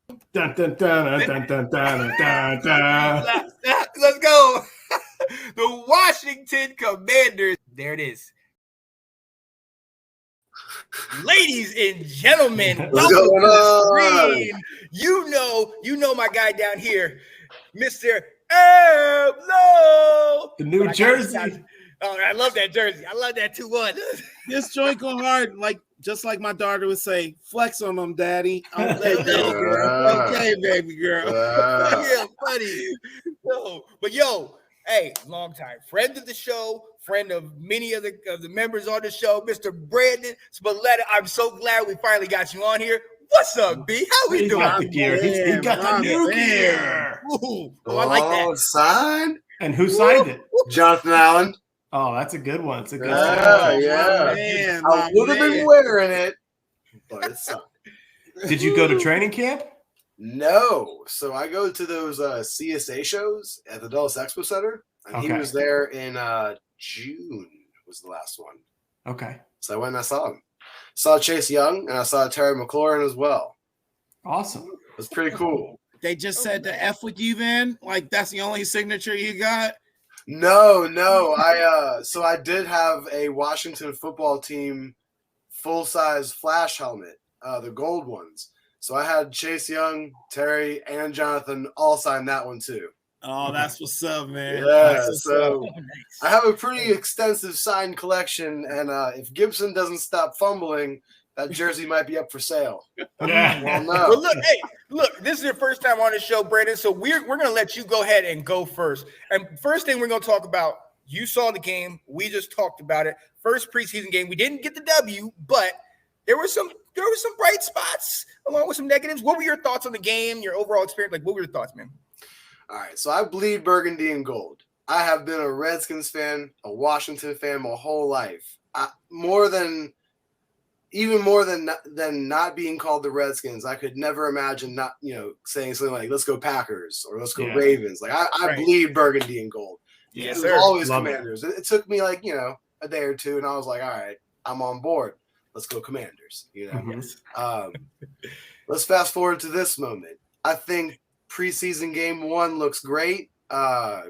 Dun, dun, dun, dun, dun, dun, dun, dun. Let's go. The Washington Commanders. There it is. Ladies and gentlemen, What's welcome going to the on? screen. You know my guy down here, Mr. Low. The New Jersey. Oh, I love that jersey. I love that 2-1. This joint go hard, just like my daughter would say, flex on them, daddy. Okay, baby girl. Okay, baby girl. Yeah, buddy. Hey, long time friend of the show, friend of many of the members on the show, Mr. Brandon Spalletta. I'm so glad we finally got you on here. What's up, B? How we He doing? got the gear. He got the new gear. Ooh, I like that. Signed? And who signed it? Jonathan Allen. Oh, that's a good one. It's a good Yeah. Man, I would have been wearing it, but it's signed. Did you go to training camp? No. So I go to those CSA shows at the Dulles Expo Center, and he was there in June was the last one. Okay. So I went and I saw him. Saw Chase Young, and I saw Terry McLaurin as well. Awesome. It was pretty cool. They just said to F with you then? Like, that's the only signature you got? No. So I did have a Washington football team full-size flash helmet, the gold ones. So I had Chase Young, Terry, and Jonathan all sign that one too. Oh, that's what's up, man. Yeah, so I have a pretty extensive signed collection, and if Gibson doesn't stop fumbling, that jersey might be up for sale. Yeah. Well, no. Well, look, this is your first time on the show, Brandon, so we're going to let you go ahead and go first. And first thing we're going to talk about, you saw the game. We just talked about it. First preseason game. We didn't get the W, but there were some bright spots along with some negatives. What were your thoughts on the game, your overall experience? Like, what were your thoughts, man? All right, so I bleed burgundy and gold. I have been a Redskins fan, a Washington fan my whole life. Even more than not being called the Redskins, I could never imagine not, saying something like "Let's go Packers" or "Let's go Ravens." Like I bleed burgundy and gold. Yes, it sir. was always Love Commanders. It took me like a day or two, and I was like, all right, I'm on board. Let's go Commanders. Let's fast forward to this moment. I think preseason game 1 looks great.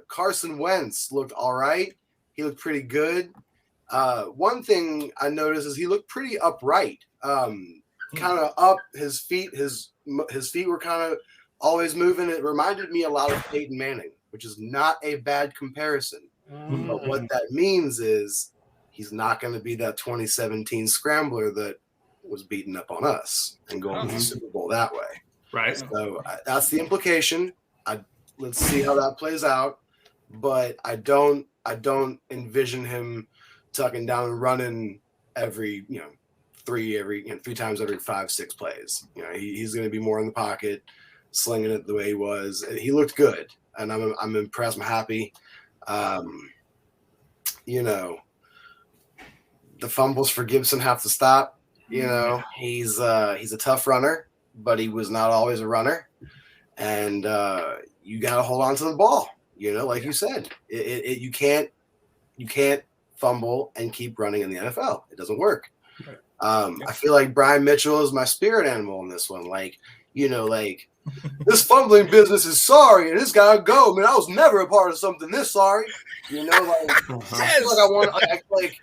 Carson Wentz looked all right. He looked pretty good. One thing I noticed is he looked pretty upright, kind of up. His feet were kind of always moving. It reminded me a lot of Peyton Manning, which is not a bad comparison. But what that means is he's not going to be that 2017 scrambler that was beating up on us and going to the Super Bowl that way. Right. So that's the implication. Let's see how that plays out. But I don't envision him tucking down and running every three times every 5-6 plays. He's going to be more in the pocket, slinging it the way he was. He looked good, and I'm impressed. I'm happy. The fumbles for Gibson have to stop. He's a tough runner, but he was not always a runner. And you got to hold on to the ball. Like you said, you can't fumble and keep running in the NFL. It doesn't work. I feel like Brian Mitchell is my spirit animal in this one. This fumbling business is sorry, and this gotta go. Man, I was never a part of something this sorry. I feel like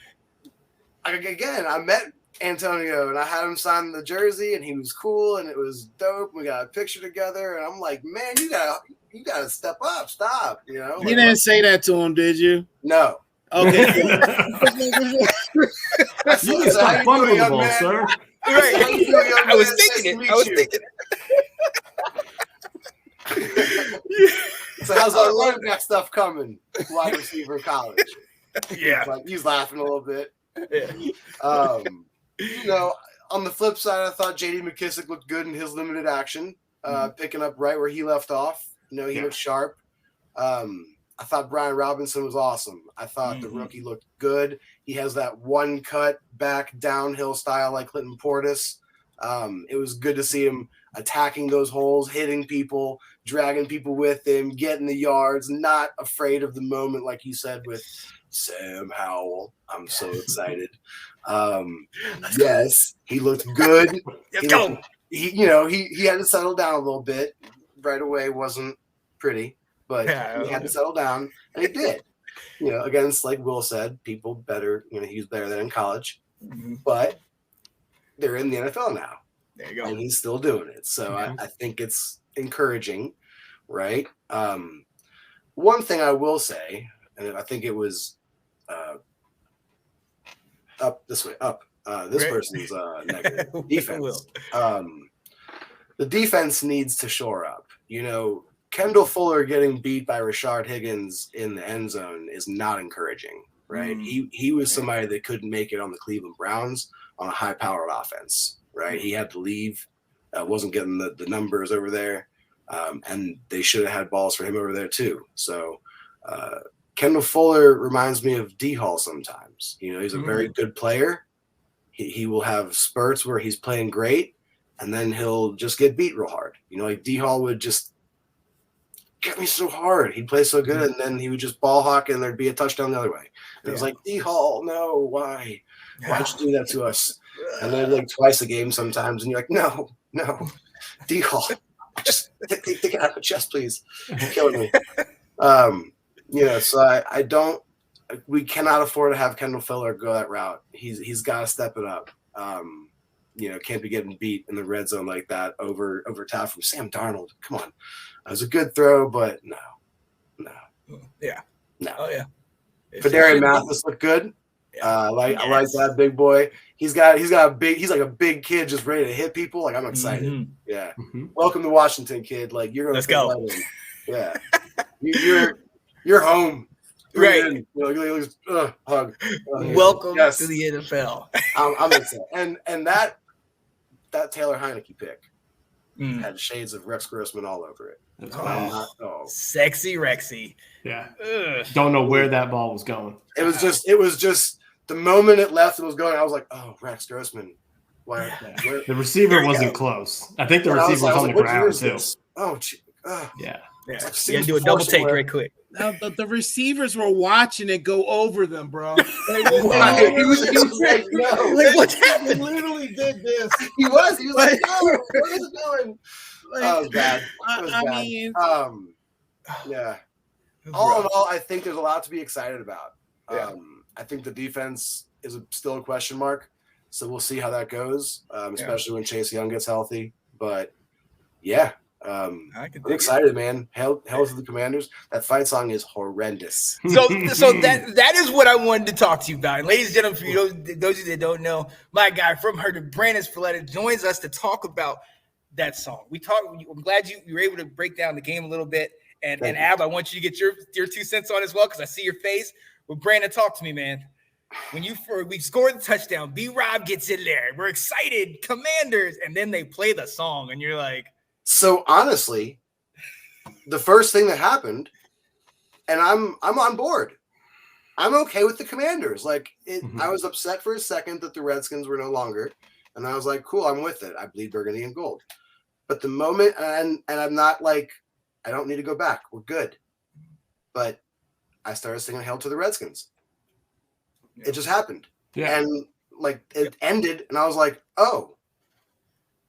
I met Antonio and I had him sign the jersey, and he was cool, and it was dope. We got a picture together, and I'm like, man, you gotta step up, stop. You didn't say that to him, did you? No. Okay. You can stop fumbling the ball, sir. Right. I was thinking it. So how's our running back stuff coming? Wide receiver college. Yeah. He's laughing a little bit. Yeah. On the flip side, I thought J.D. McKissick looked good in his limited action, picking up right where he left off. He looked sharp. I thought Brian Robinson was awesome. I thought the rookie looked good. He has that one cut back downhill style like Clinton Portis. It was good to see him attacking those holes, hitting people, dragging people with him, getting the yards, not afraid of the moment, like you said, with Sam Howell. I'm so excited. Yes, he looked good. he had to settle down a little bit. Right away wasn't pretty, but he had to settle down, and he did. Against, like Will said, people better. He was better than in college, but they're in the NFL now. There you go. And he's still doing it. So I think it's encouraging, right? One thing I will say, and I think it was up this way, up. This person's negative. Defense. The defense needs to shore up. Kendall Fuller getting beat by Rashard Higgins in the end zone is not encouraging, right? He was somebody that couldn't make it on the Cleveland Browns on a high-powered offense, right? He had to leave, wasn't getting the numbers over there, and they should have had balls for him over there too. So Kendall Fuller reminds me of D Hall sometimes. He's a very good player. He will have spurts where he's playing great, and then he'll just get beat real hard. Like D Hall would just get me so hard. He'd play so good, and then he would just ball hawk, and there'd be a touchdown the other way. And it was like, D Hall, no, why? Why'd you do that to us? And then like twice a game sometimes, and you're like, no, D Hall, just take it out of the chest, please. You're killing me. So I don't. We cannot afford to have Kendall Fuller go that route. He's got to step it up. Can't be getting beat in the red zone like that over top from Sam Darnold. Come on, it was a good throw, but no. Yeah. No. Oh yeah. Fedarian Mathis looked good. I like that big boy. He's like a big kid just ready to hit people. Like, I'm excited. Yeah. Welcome to Washington, kid. Like, you're gonna let's go. Yeah. You're home. Right. Hug. Welcome to the NFL. I'm excited. And that Taylor Heineke pick had shades of Rex Grossman all over it. Sexy Rexy. Yeah. Don't know where that ball was going. It was just the moment it left and was going, I was like, oh, Rex Grossman. Where? The receiver wasn't close. I think the receiver was on the ground too. Oh, yeah. You gotta do a double take right quick. Now, the receivers were watching it go over them, bro. He was like, no. Like, what's happening? He literally did this. He was like, no, what is it doing? That was bad. Yeah. All in all, I think there's a lot to be excited about. I think the defense is still a question mark, so we'll see how that goes, especially when Chase Young gets healthy. But yeah, I'm excited, man. Hell to the Commanders. That fight song is horrendous. So that is what I wanted to talk to you about. And ladies and gentlemen, for those of you that don't know, my guy from Herndon, Brandon Spalletta, joins us to talk about that song. I'm glad you were able to break down the game a little bit. And Ab, I want you to get your 2 cents on as well, because I see your face. But Brandon, talk to me, man. When we scored the touchdown, B-Rob gets in there. We're excited, Commanders, and then they play the song, and you're like. So honestly, the first thing that happened, and I'm on board. I'm okay with the Commanders. Like, I was upset for a second that the Redskins were no longer, and I was like, cool, I'm with it. I bleed burgundy and gold. But the moment, and I'm not like, I don't need to go back. We're good. But I started singing Hail to the Redskins. It just happened. Yeah. And like it ended, and I was like, oh,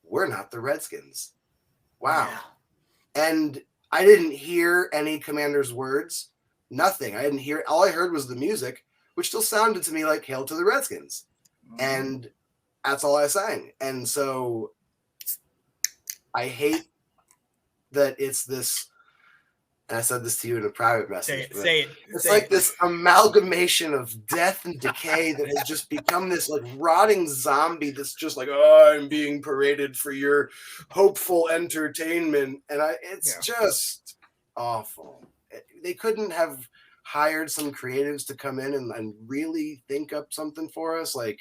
we're not the Redskins. Wow. Yeah. And I didn't hear any Commanders words. Nothing. I didn't hear. All I heard was the music, which still sounded to me like Hail to the Redskins. And that's all I sang. And so I hate that it's this, and I said this to you in a private message. Say it. It's like this amalgamation of death and decay that has just become this like rotting zombie that's just like, oh, I'm being paraded for your hopeful entertainment. And it's just awful. They couldn't have hired some creatives to come in and really think up something for us. Like,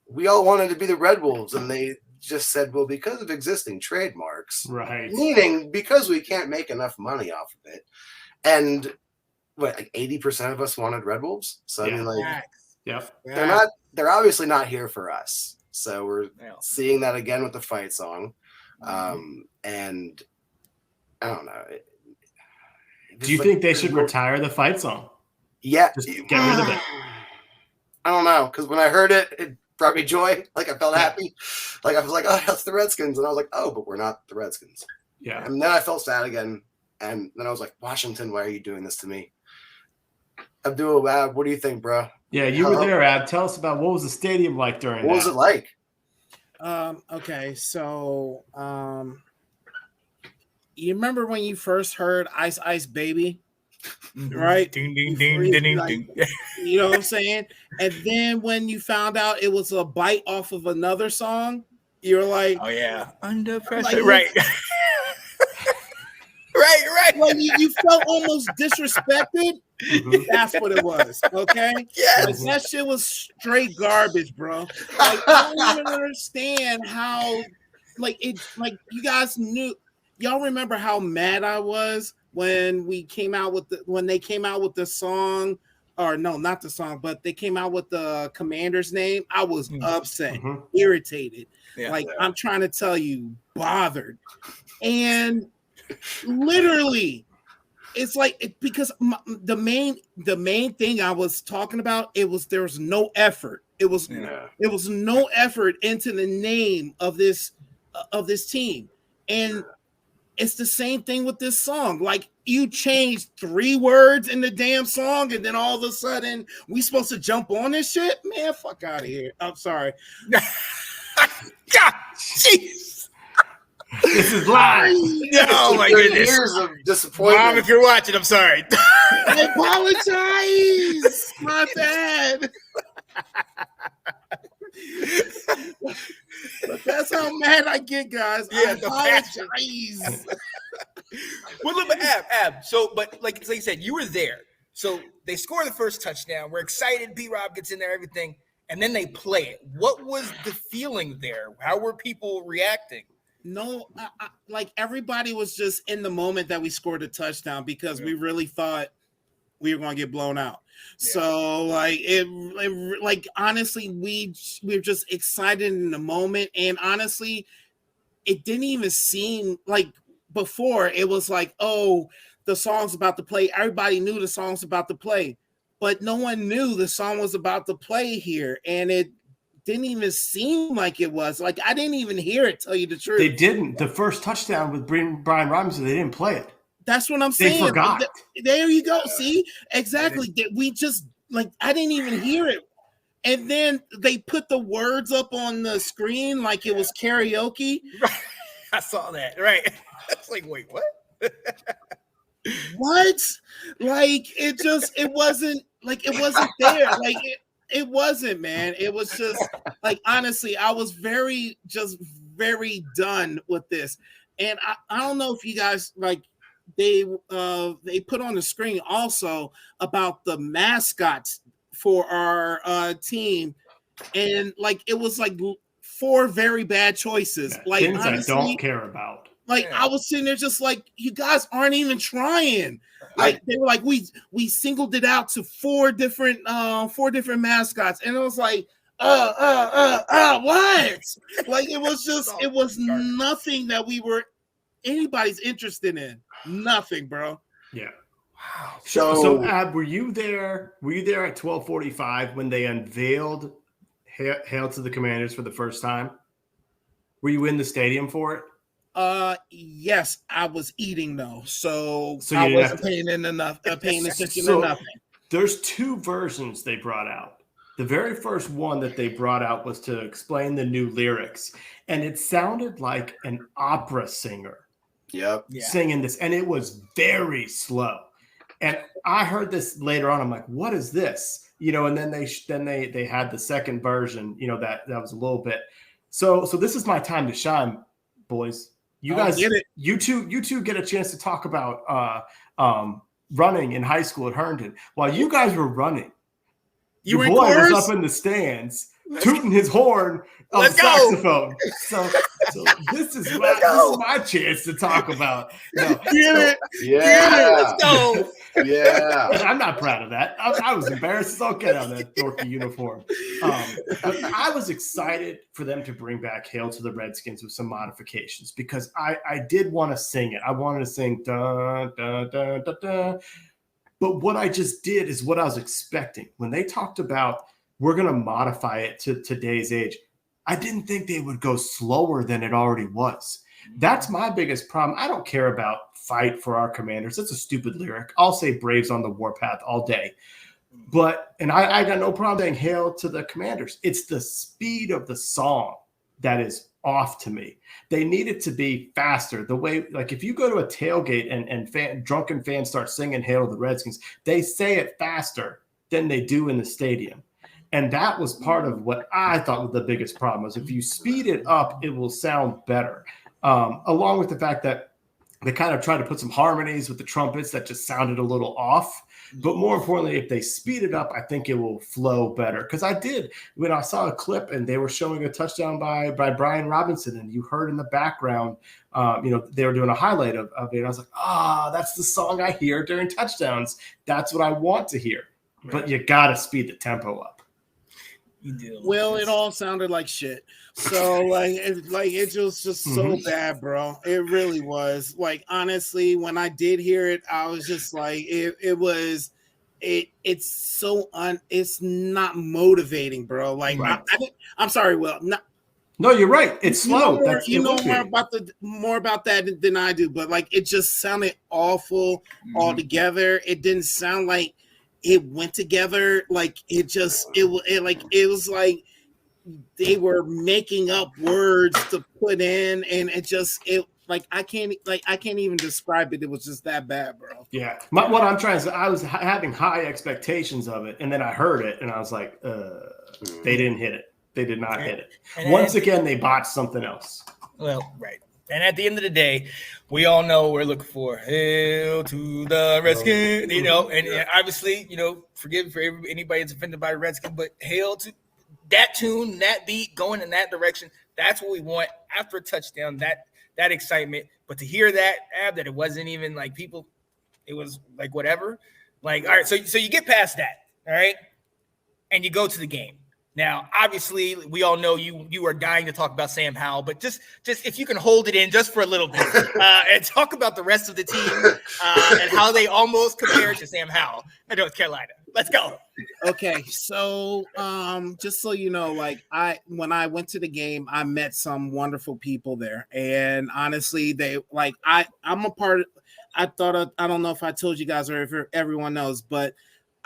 we all wanted to be the Red Wolves, and they just said, well, because of existing trademarks, right? Meaning because we can't make enough money off of it. And like 80% of us wanted Red Wolves. So I mean, like, they're obviously not here for us. So we're seeing that again with the fight song. And I don't know. Do you think they should retire the fight song? Yeah. Just get rid of it. I don't know. Because when I heard it brought me joy. Like I felt happy. Like I was like, oh, that's the Redskins. And I was like, oh, but we're not the Redskins. Yeah. And then I felt sad again. And then I was like, Washington, why are you doing this to me? Abdul, what do you think, bro? Yeah, you were there, Ab. Tell us about what was the stadium like during that? What was it like? Okay, so you remember when you first heard Ice Ice Baby? Right? Ding, ding, ding, ding, ding, ding. You know what I'm saying? And then when you found out it was a bite off of another song, you're like, oh yeah, under pressure, like, right? right. Like you felt almost disrespected. Mhm. That's what it was. Okay. Yes. Like, that shit was straight garbage, bro. Like I don't even understand how, like it, like you guys knew. Y'all remember how mad I was when they came out with the song, or no, not the song, but they came out with the commander's name. I was upset, irritated. Yeah. Like I'm trying to tell you, bothered, and literally. It's like because the main thing I was talking about, there was no effort. It was no effort into the name of this team, and it's the same thing with this song. Like you changed 3 words in the damn song, and then all of a sudden we supposed to jump on this shit. Man, fuck out of here. I'm sorry. God, jeez. This is live. Oh my goodness. Years of disappointment. Mom, if you're watching, I'm sorry. I apologize. My bad. But that's how mad I get, guys. Yeah, I the apologize. Well, look, but Ab. So, but like you said, you were there. So they score the first touchdown. We're excited. B-Rob gets in there, everything, and then they play it. What was the feeling there? How were people reacting? No, like everybody was just in the moment that we scored a touchdown because we really thought we were going to get blown out. Yeah. So like like honestly, we were just excited in the moment, and honestly, it didn't even seem like before. It was like, oh, the song's about to play. Everybody knew the song's about to play, but no one knew the song was about to play here, and it didn't even seem like it was. Like I didn't even hear it, tell you the truth. They didn't. The first touchdown with Brian Robinson, they didn't play it. That's what I'm saying. They forgot. There you go. See? Exactly. We just, like, I didn't even hear it. And then they put the words up on the screen like it was karaoke. I saw that. Right. It's like, wait, what? What? Like, it wasn't there. Like, it wasn't, man. It was just like, honestly, I was very done with this. And I don't know if you guys like they put on the screen also about the mascots for our team, and like it was like 4 very bad choices. Yeah, like things honestly, I don't care about. Like I was sitting there just like, you guys aren't even trying. Like they were like, we singled it out to 4 different mascots, and it was like, what? Like it was nothing that anybody's interested in. Nothing, bro. Yeah. Wow. So Ab, were you there at 12:45 when they unveiled Hail to the Commanders for the first time? Were you in the stadium for it? Yes, I was eating though, so I wasn't paying attention to nothing. There's 2 versions they brought out. The very first one that they brought out was to explain the new lyrics, and it sounded like an opera singer. Yep. Singing this, and it was very slow. And I heard this later on. I'm like, what is this? And then they had the second version. That was a little bit. So this is my time to shine, boys. You guys get it. You two get a chance to talk about running in high school at Herndon. While you guys were running, your boy was up in the stands tooting his horn on the saxophone. So this is my chance to talk about. Let's go. Yeah. And I'm not proud of that. I was embarrassed as all get out of that dorky uniform. But I was excited for them to bring back Hail to the Redskins with some modifications because I did want to sing it. I wanted to sing da da da da da. But what I just did is what I was expecting. When they talked about we're going to modify it to today's age. I didn't think they would go slower than it already was. That's my biggest problem. I don't care about fight for our commanders. It's a stupid lyric. I'll say Braves on the warpath all day. And I got no problem saying hail to the commanders. It's the speed of the song that is off to me. They need it to be faster. The way, like if you go to a tailgate and drunken fans start singing hail to the Redskins, they say it faster than they do in the stadium. And that was part of what I thought was the biggest problem, was if you speed it up, it will sound better. Along with the fact that they kind of tried to put some harmonies with the trumpets that just sounded a little off. But more importantly, if they speed it up, I think it will flow better. Because when I saw a clip and they were showing a touchdown by Brian Robinson, and you heard in the background, they were doing a highlight of it. And I was like, that's the song I hear during touchdowns. That's what I want to hear. Right. But you got to speed the tempo up. You do. Well, it all sounded like shit. So it was just so bad, bro. It really was. Like, honestly, when I did hear it, I was just like, it's not motivating, bro. Like, right. I'm sorry, Will. No, you're right. It's slow. You know more about that than I do, but like, it just sounded awful altogether. It didn't sound like it went together. Like it was like they were making up words to put in, and I can't even describe it. It was just that bad, bro. Yeah. What I'm trying to say, I was having high expectations of it, and then I heard it, and I was like, they didn't hit it. They did not hit it. And once again, they botched something else. Well, right. And at the end of the day, we all know we're looking for hail to the Redskin, and obviously, forgive for anybody that's offended by Redskin, but hail to that tune, that beat, going in that direction. That's what we want after a touchdown, that excitement. But to hear that it wasn't even like people, it was like whatever. Like, all right, so you get past that, all right, and you go to the game. Now, obviously, we all know you are dying to talk about Sam Howell, but just if you can hold it in just for a little bit and talk about the rest of the team and how they almost compared to Sam Howell in North Carolina. Let's go. Okay, so just so you know, like when I went to the game, I met some wonderful people there, and honestly, I'm a part of. I don't know if I told you guys or if everyone knows, but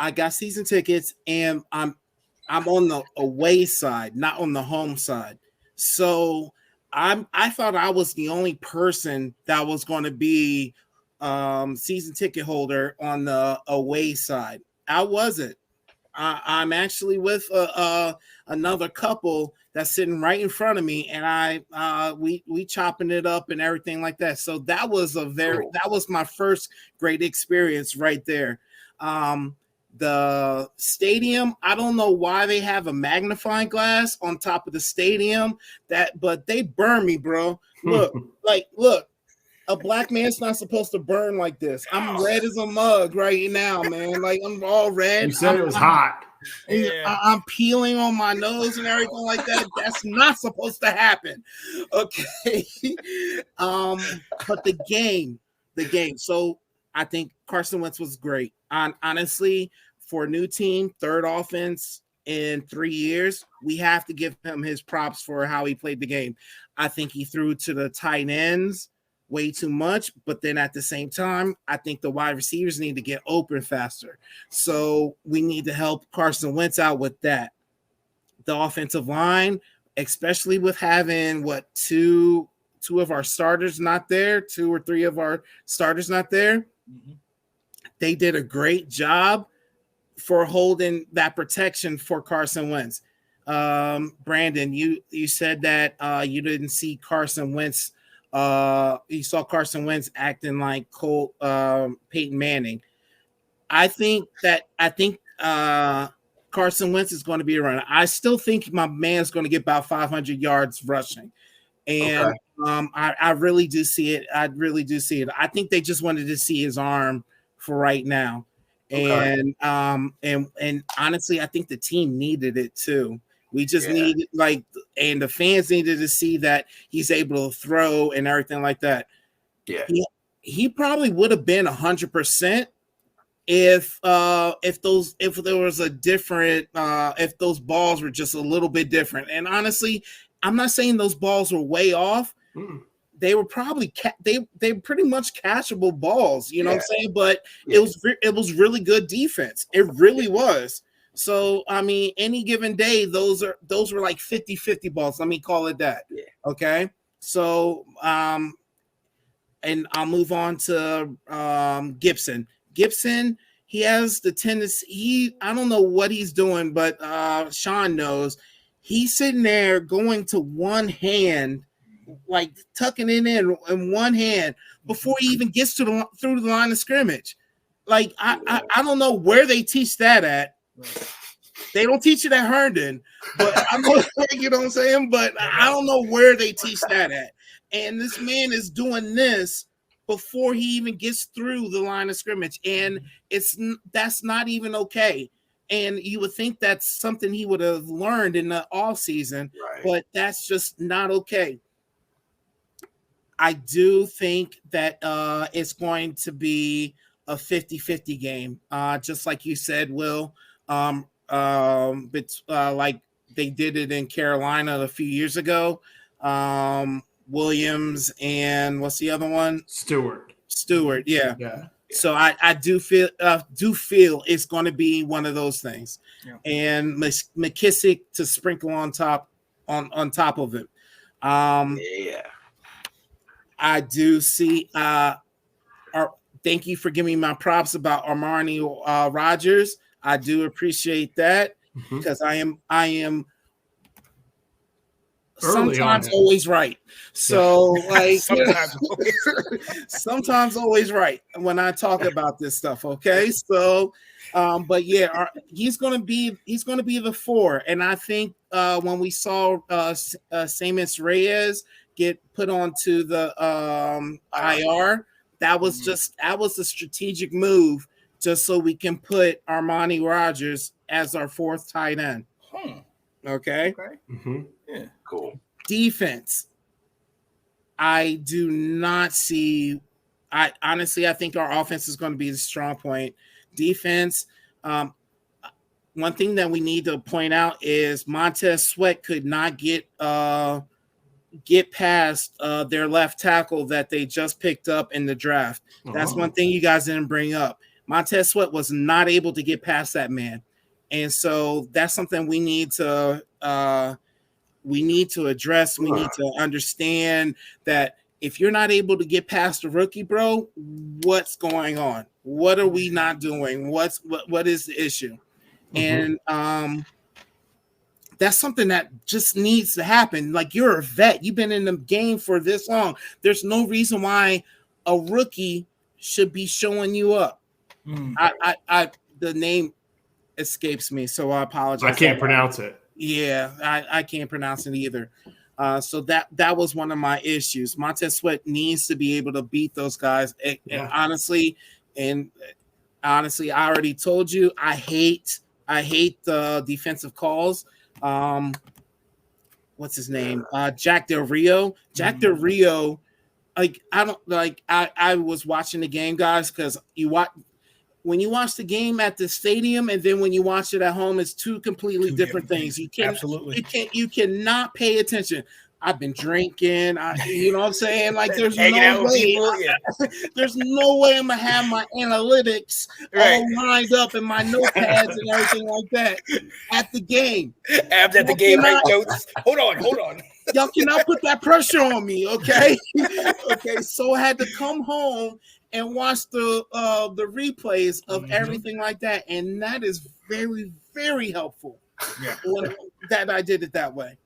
I got season tickets, and I'm on the away side, not on the home side. So I thought I was the only person that was going to be season ticket holder on the away side. I wasn't. I'm actually with another couple that's sitting right in front of me, and we chopping it up and everything like that. So that was that was my first great experience right there. The stadium, I don't know why they have a magnifying glass on top of the stadium, but they burn me, bro. Look, a black man's not supposed to burn like this. I'm red as a mug right now, man. Like, I'm all red. You said it was hot. Yeah. I'm peeling on my nose and everything like that. That's not supposed to happen. Okay. But the game. So I think Carson Wentz was great. Honestly, for a new team, third offense in 3 years, we have to give him his props for how he played the game. I think he threw to the tight ends way too much, but then at the same time, I think the wide receivers need to get open faster. So we need to help Carson Wentz out with that. The offensive line, especially with having two of our starters not there, 2 or 3 of our starters not there. Mm-hmm. They did a great job for holding that protection for Carson Wentz. Brandon, you said that you didn't see Carson Wentz. You saw Carson Wentz acting like Peyton Manning. I think Carson Wentz is going to be a runner. I still think my man's going to get about 500 yards rushing. And I really do see it. I think they just wanted to see his arm for right now. And honestly, I think the team needed it too. We just needed and the fans needed to see that he's able to throw and everything like that. Yeah. He probably would have been 100% if there was a different if those balls were just a little bit different. And honestly, I'm not saying those balls were way off. They were probably they were pretty much catchable balls, you know what I'm saying? But it was really good defense. It really was. So I mean, any given day, those were like 50-50 balls. Let me call it that. Yeah. Okay. So and I'll move on to Gibson. Gibson, he has the tendency, I don't know what he's doing, but Sean knows. He's sitting there going to one hand, like tucking it in one hand before he even gets to through the line of scrimmage. Like, I don't know where they teach that at. They don't teach it at Herndon, but I'm you know what I'm saying? But I don't know where they teach that at. And this man is doing this before he even gets through the line of scrimmage. And that's not even okay. And you would think that's something he would have learned in the off season, but that's just not okay. I do think that it's going to be a 50-50 game. Just like you said, Will, like they did it in Carolina a few years ago. Williams and what's the other one? Stewart. Yeah. So I do feel it's going to be one of those things, and McKissick to sprinkle on top of it. I do see. Thank you for giving me my props about Armani Rogers. I do appreciate that because I am sometimes always right. So like sometimes always right when I talk about this stuff. Okay. So but yeah, he's gonna be the 4. And I think when we saw Seamus Reyes get put onto the IR, that was a strategic move just so we can put Armani Rogers as our 4th tight end. Okay. Yeah. Cool. Defense. I do not see. I think our offense is going to be the strong point. Defense. One thing that we need to point out is Montez Sweat could not get past their left tackle that they just picked up in the draft. That's one thing you guys didn't bring up. Montez Sweat was not able to get past that man. And so that's something we need to address. We need to understand that if you're not able to get past the rookie, bro, what's going on? What are we not doing? What is the issue? And that's something that just needs to happen. Like, you're a vet. You've been in the game for this long. There's no reason why a rookie should be showing you up. The name escapes me, so I apologize. I can't pronounce it. Yeah, I can't pronounce it either. So that was one of my issues. Montez Sweat needs to be able to beat those guys. And honestly, I already told you, I hate the defensive calls. What's his name? Jack Del Rio. Jack Del Rio. I was watching the game, guys, because when you watch the game at the stadium and then when you watch it at home, it's two completely different things. You cannot pay attention. I've been drinking. You know what I'm saying? Like, there's no way. There's no way I'm gonna have my analytics all lined up in my notepads and everything like that at the game. Abs at the game, right, Jones? Hold on. Y'all cannot put that pressure on me, okay? Okay, so I had to come home and watch the replays of everything like that, and that is very, very helpful. Yeah, that I did it that way,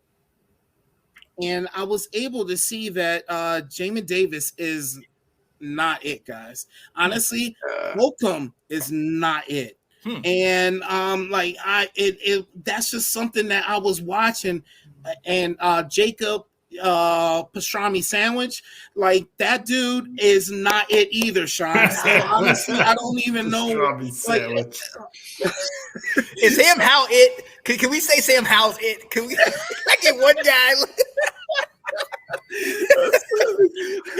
and I was able to see that Jamin Davis is not it, guys. Honestly, Holcomb is not it, and that's just something that I was watching, and Jacob pastrami sandwich, like, that dude is not it either, Sean. So honestly, I don't even know. Like, is Sam Howell it? Can we say Sam Howell's it? Can we? I get one guy.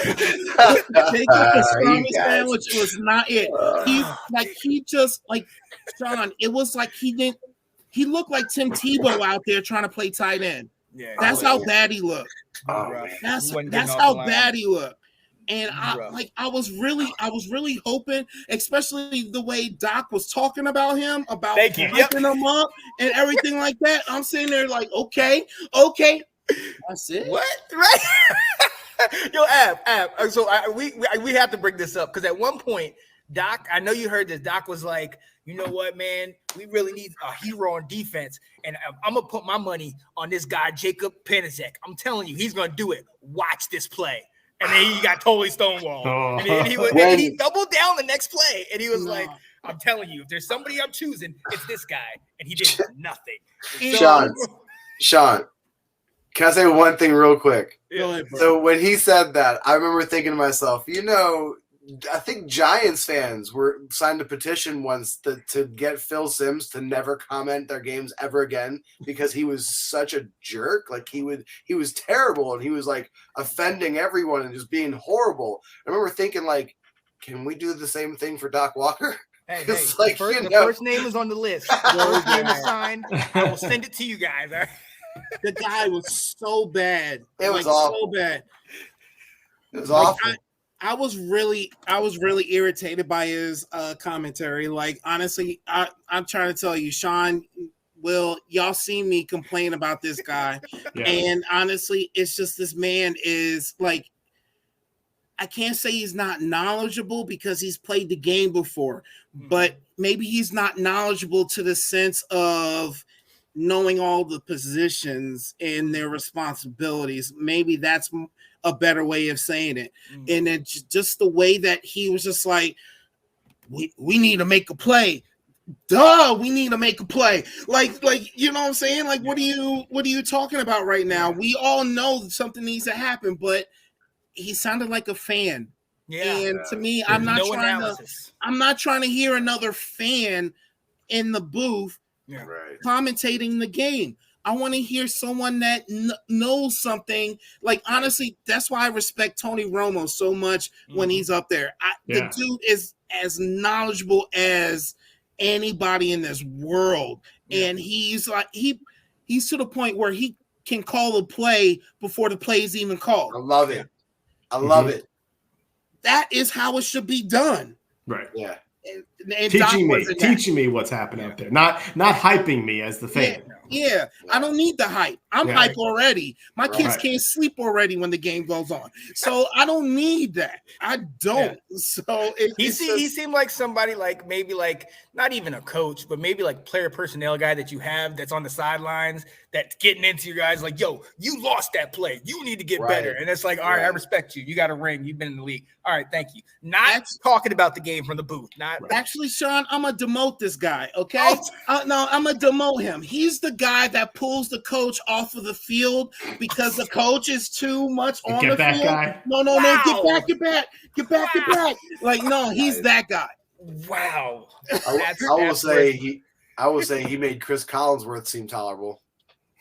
Jacob pastrami You guys. sandwich was not it. He just like Sean. It was like he didn't. He looked like Tim Tebow out there trying to play tight end. Yeah, That's how bad he looked. Oh, rough. man. That's how bad he looked. And I was really hoping, especially the way Doc was talking about him, about hyping him up and everything like that. I'm sitting there like, okay, that's it. What? Right? Yo, Ab. So we have to bring this up because at one point, Doc, I know you heard this. Doc was like, you know what, man? We really need a hero on defense, and I'm gonna put my money on this guy, Jacob Panizek. I'm telling you, he's gonna do it. Watch this play. And then he got totally stonewalled. Oh. And then he doubled down the next play, and he was like, I'm telling you, if there's somebody I'm choosing, it's this guy. And he did nothing. Sean, can I say one thing real quick? Go ahead, bro. So when he said that, I remember thinking to myself, I think Giants fans were signed a petition once to get Phil Simms to never comment their games ever again because he was such a jerk. Like he was terrible and he was like offending everyone and just being horrible. I remember thinking like, can we do the same thing for Doc Walker? Hey, like, the first name is on the list. The first name is signed. I will send it to you guys. All right? The guy was so bad. It was awful. So bad. It was awful. I was really irritated by his commentary. Like, honestly, I'm trying to tell you, Sean, Will, y'all seen me complain about this guy. Yeah. And honestly, it's just this man is like, I can't say he's not knowledgeable because he's played the game before, but maybe he's not knowledgeable to the sense of knowing all the positions and their responsibilities. Maybe that's a better way of saying it. And then just the way that he was just like, we need to make a play. Duh, we need to make a play. Like, you know what I'm saying? Like, what are you talking about right now? We all know something needs to happen, but he sounded like a fan. Yeah. And to me, I'm not trying to hear another fan in the booth commentating the game. I want to hear someone that knows something. Like, honestly, that's why I respect Tony Romo so much when he's up there. The dude is as knowledgeable as anybody in this world. And he's like, he's to the point where he can call a play before the play is even called. I love it. I love it. That is how it should be done. Right. Yeah. And teaching me what's happening out there, not hyping me as the fan. Yeah. I don't need the hype. I'm hype already. My kids can't sleep already when the game goes on, so I don't need that. I don't. So he seemed like somebody like maybe like not even a coach, but maybe like player personnel guy that you have that's on the sidelines that's getting into you guys like, yo, you lost that play. You need to get better. And it's like, all right, I respect you. You got a ring. You've been in the league. All right, thank you. Not talking about the game from the booth. Actually, Sean, I'm gonna demote this guy. Okay, no, I'm gonna demote him. He's the guy that pulls the coach off of the field because the coach is too much on the field. Guy. No, get back. Like, no, he's that guy. Wow. I will say he made Chris Collinsworth seem tolerable.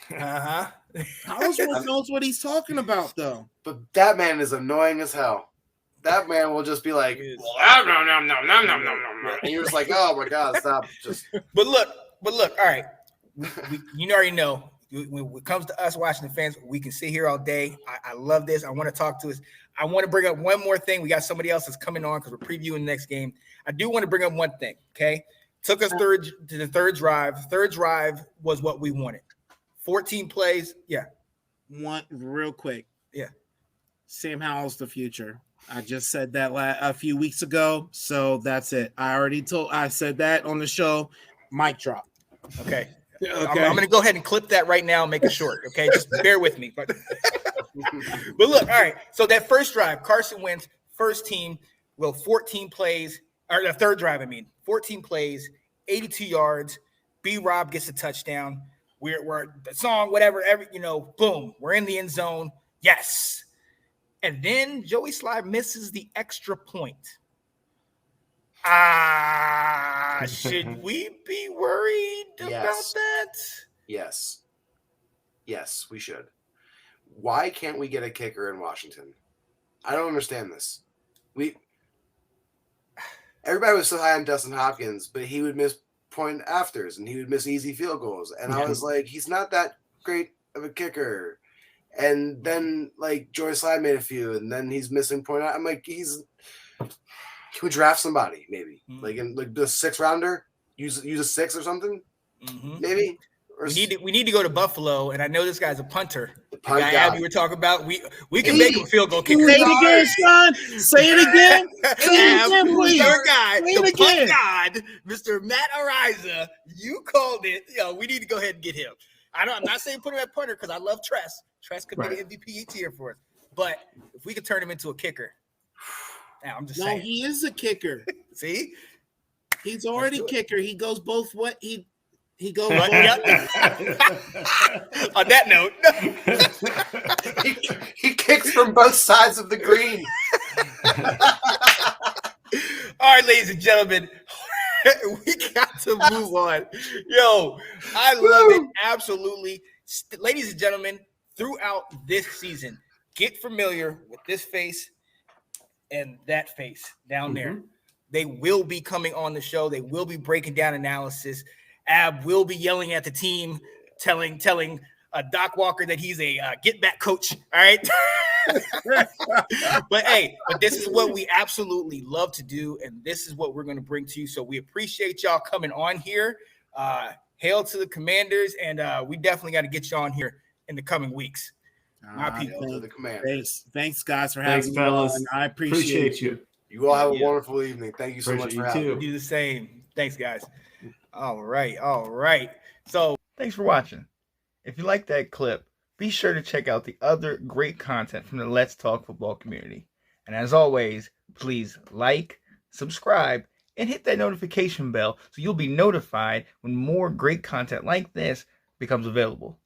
Collinsworth knows what he's talking about, though. But that man is annoying as hell. That man will just be like, and you're just like, oh my God, stop. But look, all right. You already know when it comes to us Washington fans, we can sit here all day. I love this. I want to talk to us. I want to bring up one more thing. We got somebody else that's coming on because we're previewing the next game. I do want to bring up one thing, okay? Took us to the third drive. Third drive was what we wanted. 14 plays. Yeah. One real quick. Yeah. Sam Howell's the future. I just said that a few weeks ago, so that's it. I said that on the show. Mic drop. Okay. I'm going to go ahead and clip that right now and make it short, okay? Just bear with me. But look, all right. So that first drive, Carson Wentz, first team, 14 plays, or the third drive, 14 plays, 82 yards. B-Rob gets a touchdown. We're the song, whatever, boom, we're in the end zone. Yes. And then Joey Slye misses the extra point. Should we be worried about that? Yes, we should. Why can't we get a kicker in Washington? I don't understand this. Everybody was so high on Dustin Hopkins, but he would miss point afters and he would miss easy field goals. And I was like, he's not that great of a kicker. And then like Joyce Ladd made a few, and then he's missing point. I'm like, can we draft somebody maybe like in like the 6th rounder? Use a 6 or something, maybe. Or we need to go to Buffalo, and I know this guy's a punter. The punt guy guy. Abby we're talking about. We can make him a field goal kicker. Say it again, Sean. Say it again. Say it again, please. Your guy, Say it the punt again. god, Mr. Matt Ariza. You called it. We need to go ahead and get him. I'm not saying put him at punter because I love Tress. Tress could be the MVP tier for us. But if we could turn him into a kicker, now I'm just saying. No, he is a kicker. See, he's already a kicker. He goes both what he goes. On that note, he kicks from both sides of the green. All right, ladies and gentlemen, we got to move on. Yo, I love it. Absolutely. Ladies and gentlemen, throughout this season, get familiar with this face and that face down there. They will be coming on the show. They will be breaking down analysis. Ab will be yelling at the team, telling Doc Walker that he's a get-back coach. All right. but this is what we absolutely love to do, and this is what we're going to bring to you. So we appreciate y'all coming on here. Hail to the Commanders, and we definitely got to get you on here in the coming weeks. My people. To the Commanders. Thanks, guys, for having me fellas. on. I appreciate you. You all have a wonderful evening. Thank you so much for having me. You do the same. Thanks, guys. All right. So thanks for watching. If you like that clip, be sure to check out the other great content from the Let's Talk Football community. And as always, please like, subscribe, and hit that notification bell so you'll be notified when more great content like this becomes available.